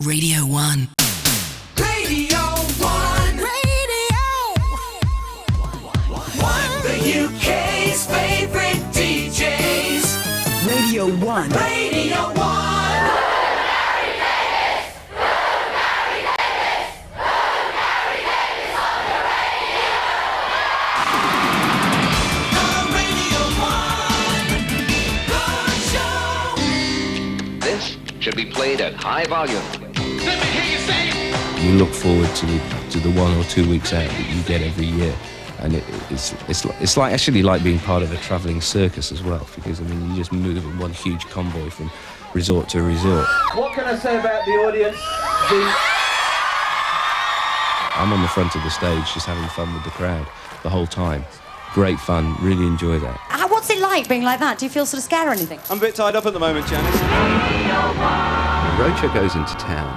Radio 1. Radio 1. Radio 1. The UK's favourite DJs. Radio 1. Radio 1. Should be played at high volume. Let me hear you say. You look forward to the 1 or 2 weeks out that you get every year, and it's like actually like being part of a travelling circus as well, because I mean you just move in one huge convoy from resort to resort. What can I say about the audience? I'm on the front of the stage just having fun with the crowd the whole time. Great fun, really enjoy that. What's it like being like that? Do you feel sort of scared or anything? I'm a bit tied up at the moment, Janice. Roadshow goes into town,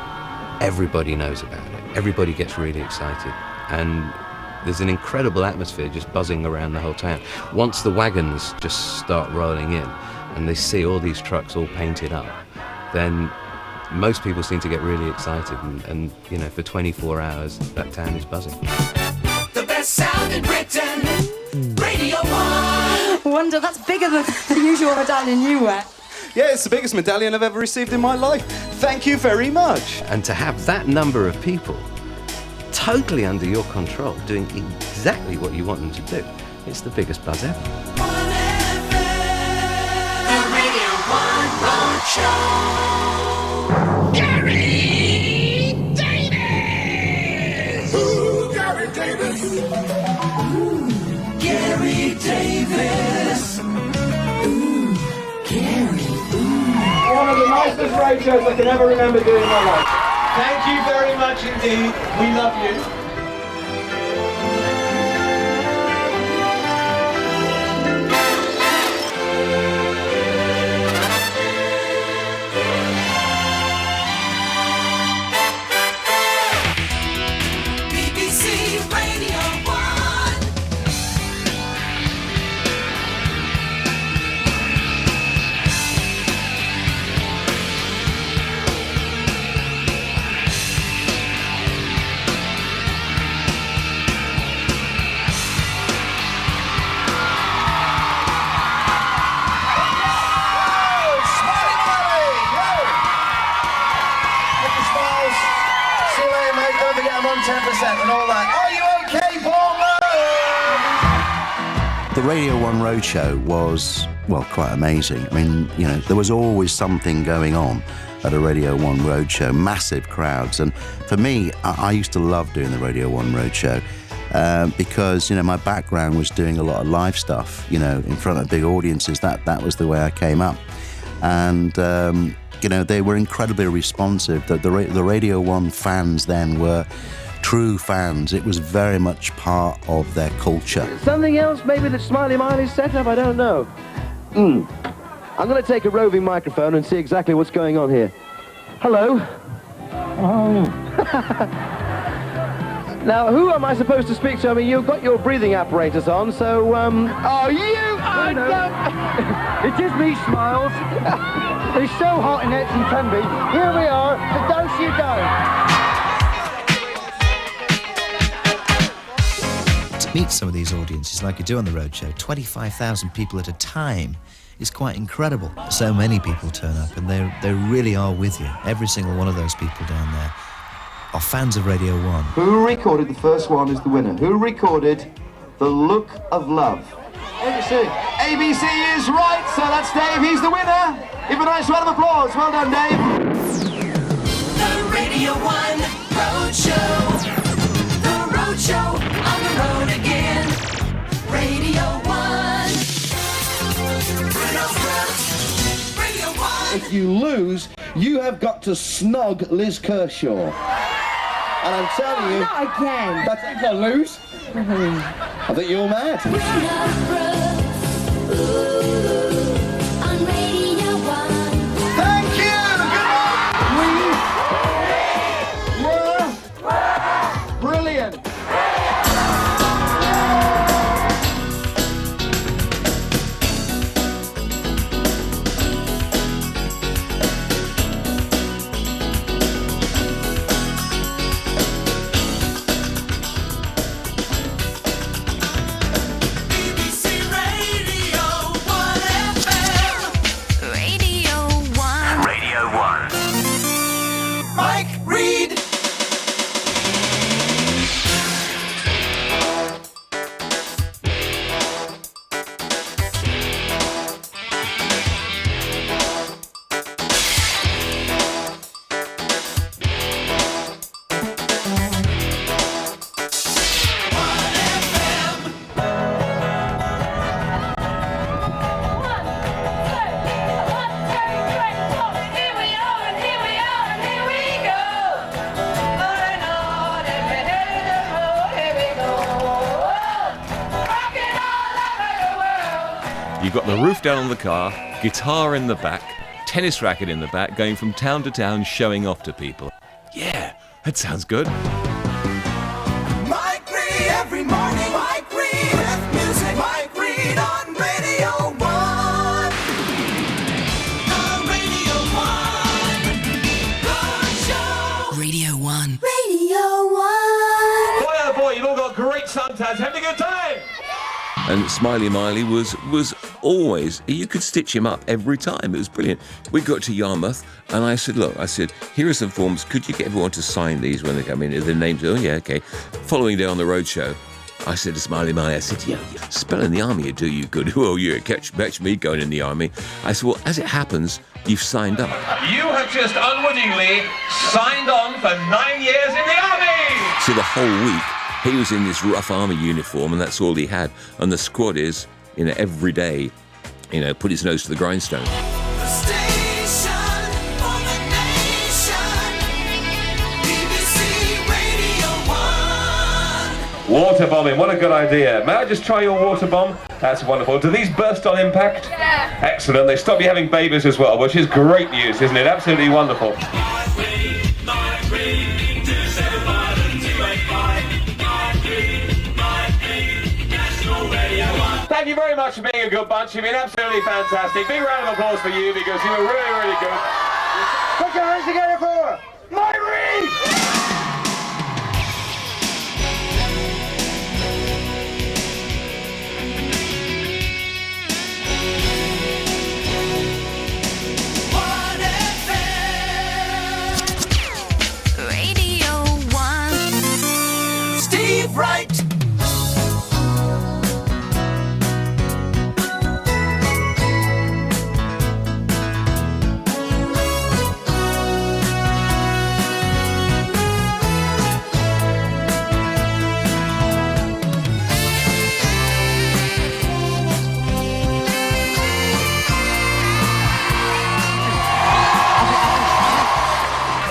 everybody knows about it, everybody gets really excited, and there's an incredible atmosphere just buzzing around the whole town. Once the wagons just start rolling in and they see all these trucks all painted up, then most people seem to get really excited, and you know, for 24 hours that town is buzzing. The best sound in Britain. Radio 1. Wonder, that's bigger than the usual medallion you wear. Yeah, it's the biggest medallion I've ever received in my life. Thank you very much. And to have that number of people totally under your control, doing exactly what you want them to do, it's the biggest buzz ever. 1 FM. The Radio 1 Roadshow. Gary Davies. Ooh, Gary Davies. Gary Davies. Ooh, Gary. One of the nicest roadshows I can ever remember doing in my life. Thank you very much indeed. We love you. And all that. Are you okay, Paul? The Radio 1 Roadshow was, well, quite amazing. I mean, you know, there was always something going on at a Radio 1 Roadshow, massive crowds. And for me, I used to love doing the Radio 1 Roadshow because, you know, my background was doing a lot of live stuff, you know, in front of big audiences. That was the way I came up. And, you know, they were incredibly responsive. The Radio 1 fans then were true fans. It was very much part of their culture. Something else maybe that Smiley Miley set up, I don't know. I'm going to take a roving microphone and see exactly what's going on here. Hello? Oh. Now, who am I supposed to speak to? I mean, you've got your breathing apparatus on, so, Oh, you! Oh, no. It's just me, Smiles. It's so hot in Epsom Tenby. Here we are, the dose you go. Meet some of these audiences like you do on the roadshow. 25,000 people at a time is quite incredible. So many people turn up and they really are with you. Every single one of those people down there are fans of Radio 1. Who recorded the first one is the winner. Who recorded The Look of Love? ABC. ABC is right, so that's Dave. He's the winner. Give a nice round of applause. Well done, Dave. The Radio 1 Roadshow. Roadshow on the road again. Radio 1. Bruno Brookes. Radio 1. If you lose, you have got to snog Liz Kershaw. And I'm telling you... Not again. That's if I lose. I think you're mad. Bruno Brookes. Ooh, on Radio 1. Thank you. We were brilliant. You've got the roof down on the car, guitar in the back, tennis racket in the back, going from town to town showing off to people. Yeah, that sounds good. Mike Reed every morning. Mike Reed with music. Mike Reed on Radio 1. On Radio 1. Roadshow. Radio 1. Radio 1. Boy, oh boy, you've all got great suntans. Having a good time. And Smiley Miley was always, you could stitch him up every time. It was brilliant. We got to Yarmouth and I said, look, here are some forms. Could you get everyone to sign these when they come in? Their names, oh yeah, okay. Following day on the Roadshow, I said to Smiley Miley, I said, yeah, spell in the army would do you good. Oh yeah, catch me going in the army. I said, well, as it happens, you've signed up. You have just unwittingly signed on for 9 years in the army. So the whole week, he was in this rough army uniform and that's all he had. And the squad is, every day, put his nose to the grindstone. The station for the nation. BBC Radio 1. Water bombing, what a good idea. May I just try your water bomb? That's wonderful. Do these burst on impact? Yeah. Excellent. They stop you having babies as well, which is great news, isn't it? Absolutely wonderful. Thank you very much for being a good bunch. You've been absolutely fantastic. Big round of applause for you because you were really, really good. Put your hands together for Mike Reed! Radio 1. Steve Wright.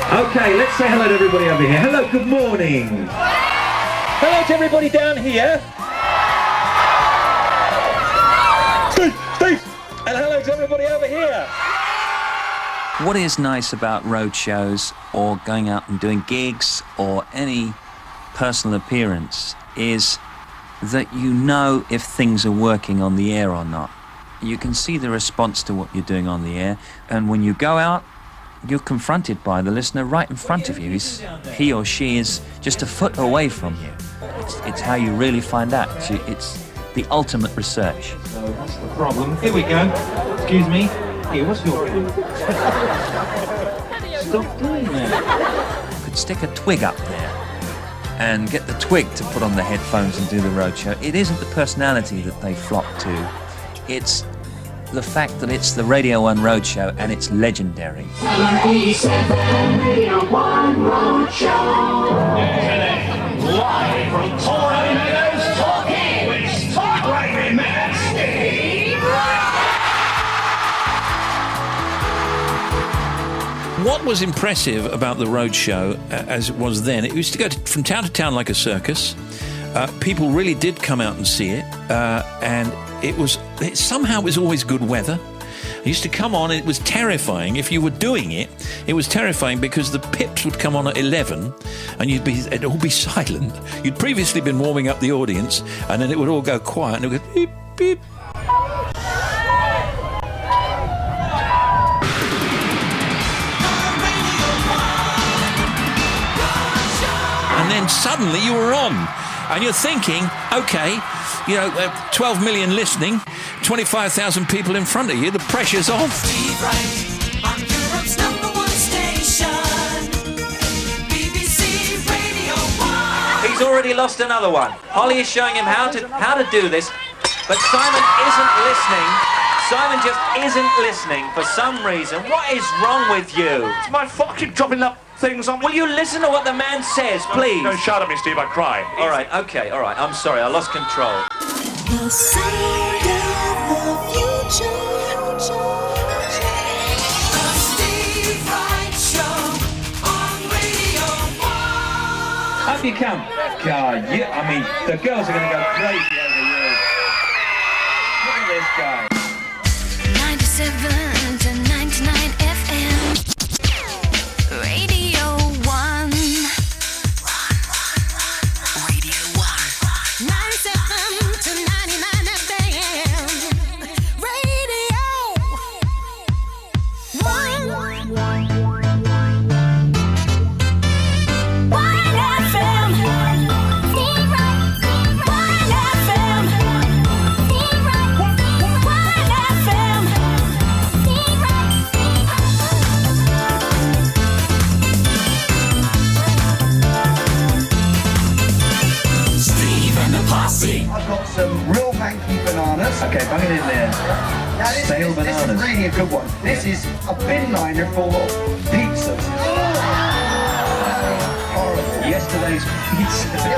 Okay, let's say hello to everybody over here. Hello, good morning. Hello to everybody down here. Steve! And hello to everybody over here. What is nice about roadshows or going out and doing gigs or any personal appearance is that you know if things are working on the air or not. You can see the response to what you're doing on the air, and when you go out, you're confronted by the listener right in front of you. He or she is just a foot away from you. It's how you really find out. It's the ultimate research. So that's the problem. Here we go. Excuse me. Here, what's your problem? Stop doing that. You could stick a twig up there and get the twig to put on the headphones and do the roadshow. It isn't the personality that they flock to. It's the fact that it's the Radio 1 Roadshow and it's legendary. 77 Radio 1 Roadshow. Live from Powell and Simon talking with Talk Right Man Steve Wright. What was impressive about the Roadshow, as it was then, it used to go from town to town like a circus. People really did come out and see it, and it somehow was always good weather. It used to come on and it was terrifying. If you were doing it, it was terrifying because the pips would come on at 11 and it'd all be silent. You'd previously been warming up the audience and then it would all go quiet and it would go beep, beep. And then suddenly you were on and you're thinking, okay, 12 million listening, 25,000 people in front of you, the pressure's on. Steve Wright on Europe's #1 station, BBC Radio 1. He's already lost another one. Holly is showing him how to do this, but Simon isn't listening. Simon just isn't listening for some reason. What is wrong with you? It's my fucking dropping up things on me. Will you listen to what the man says, please? Don't shout at me, Steve, I cry. All right, I'm sorry, I lost control. The sound of the future. The Steve Wright Show on Radio 1. Up you come. God, the girls are going to go crazy over you. Look at this guy. 97 to 99 FM. Radio 1. Radio 1. 97 to 99 FM. Radio 'I've got some real manky bananas. Okay, bung it in there. Now this is really a good one. This is a bin liner full of pizzas. Horrible. Yesterday's pizzas.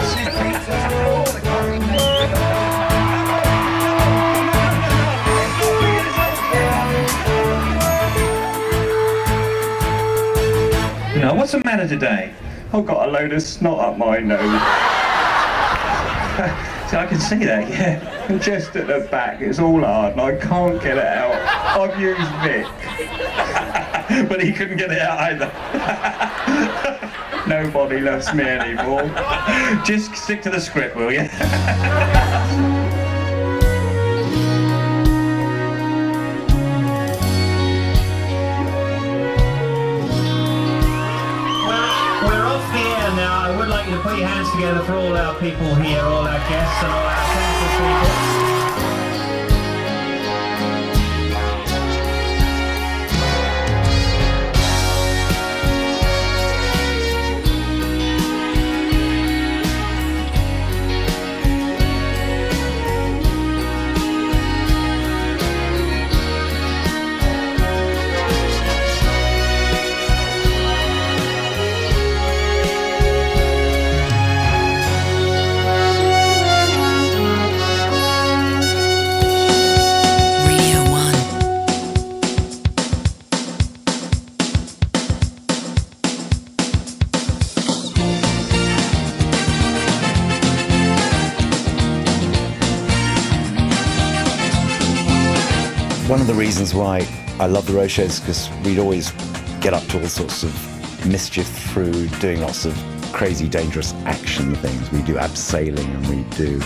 Now, what's the matter today? I've got a load of snot up my nose. So I can see that, yeah. And just at the back, it's all hard and I can't get it out. I've used Vic. But he couldn't get it out either. Nobody loves me anymore. Just stick to the script, will you? Now, I would like you to put your hands together for all our people here, all our guests and all our technical people. One of the reasons why I love the Roadshow is because we'd always get up to all sorts of mischief through doing lots of crazy, dangerous action things. We do abseiling and we do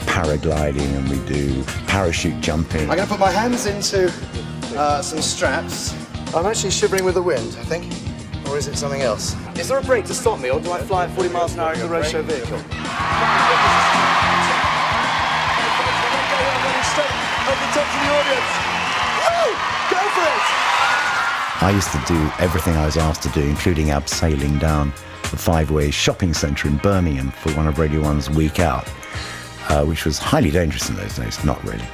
paragliding and we do parachute jumping. I'm going to put my hands into some straps. I'm actually shivering with the wind, I think. Or is it something else? Is there a brake to stop me, or do I fly at 40 miles an hour in the Roadshow vehicle? Over the top of the audience. Woo! Go for it! I used to do everything I was asked to do, including abseiling down the Five Ways shopping centre in Birmingham for one of Radio 1's Week Out, which was highly dangerous in those days, not really.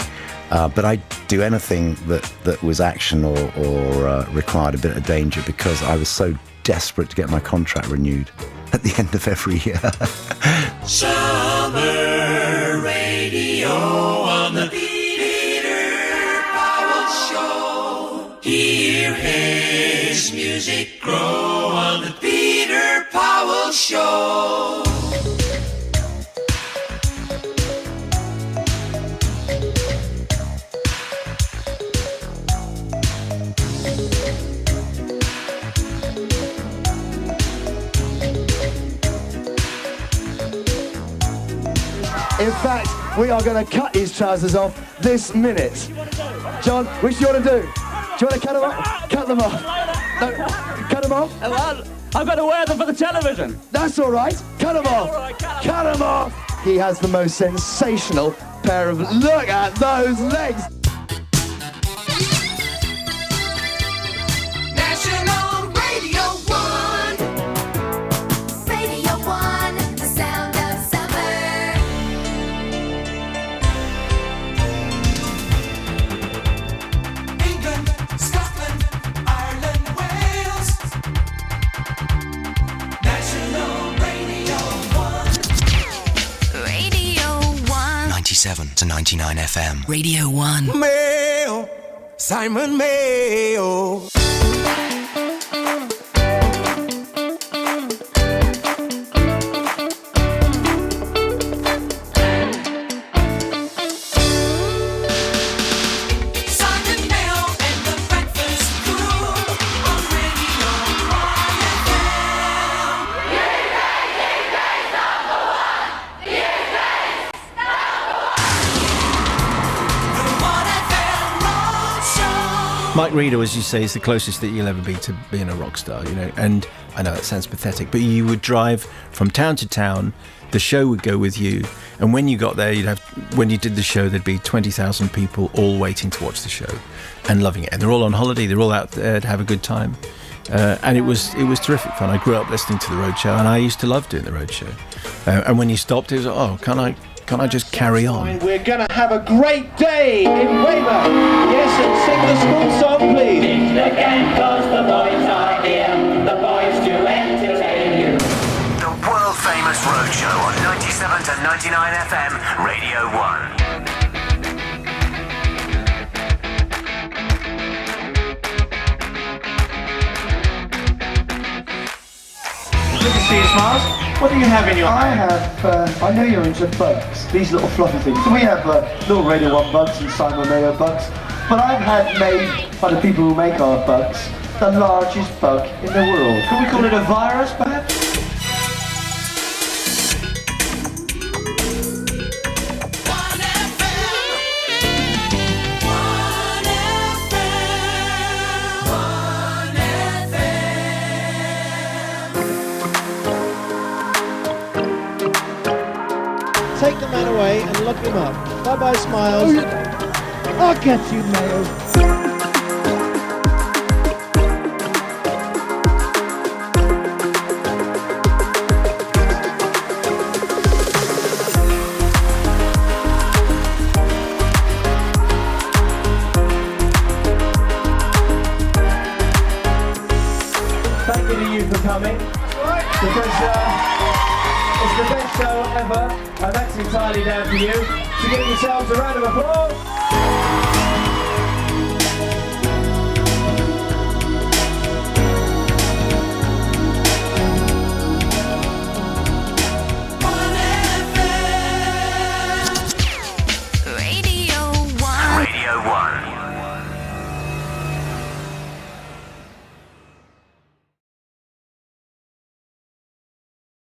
But I'd do anything that was action or required a bit of danger because I was so desperate to get my contract renewed at the end of every year. Summer radio on the Peter Powell Show. Hear his music grow on the Peter Powell Show. In fact, we are going to cut his trousers off this minute. John, which do you want to do? Do you want to cut them off? Cut them off. No, cut them off? Well, I've got to wear them for the television. That's all right. Cut them off. All right, cut them off. He has the most sensational pair of... Look at those legs. National Radio 1. Radio 1, the sound of summer. England, Scotland, Ireland, Wales. National Radio 1. Radio 1. 97 to 99 FM. Radio 1. Mayo, Simon Mayo. Simon Mayo and Mike Reeder, as you say, is the closest that you'll ever be to being a rock star, you know. And I know it sounds pathetic, but you would drive from town to town. The show would go with you, and when you got there, when you did the show, there'd be 20,000 people all waiting to watch the show and loving it. And they're all on holiday, they're all out there to have a good time, and it was terrific fun. I grew up listening to the Roadshow, and I used to love doing the Roadshow. And when you stopped, it was like, oh, can I just carry on? We're going to have a great day in Weymouth. Yes, and sing the school song, please. Sing again, 'cause the boys are here. The boys to entertain you. The world-famous Roadshow on 97 to 99 FM, Radio 1. Good to see you, Smiles. What do you have in your hand? I know you're into bugs, these little fluffy things. So we have little Radio 1 bugs and Simon Mayo bugs, but I've had made by the people who make our bugs the largest bug in the world. Can we call it a virus, perhaps? Take the man away and lock him up. Bye-bye, Smiles. I'll get you, Mayo. Thank you to you for coming. Because it's the best show ever, and that's entirely down to you. So give yourselves a round of applause.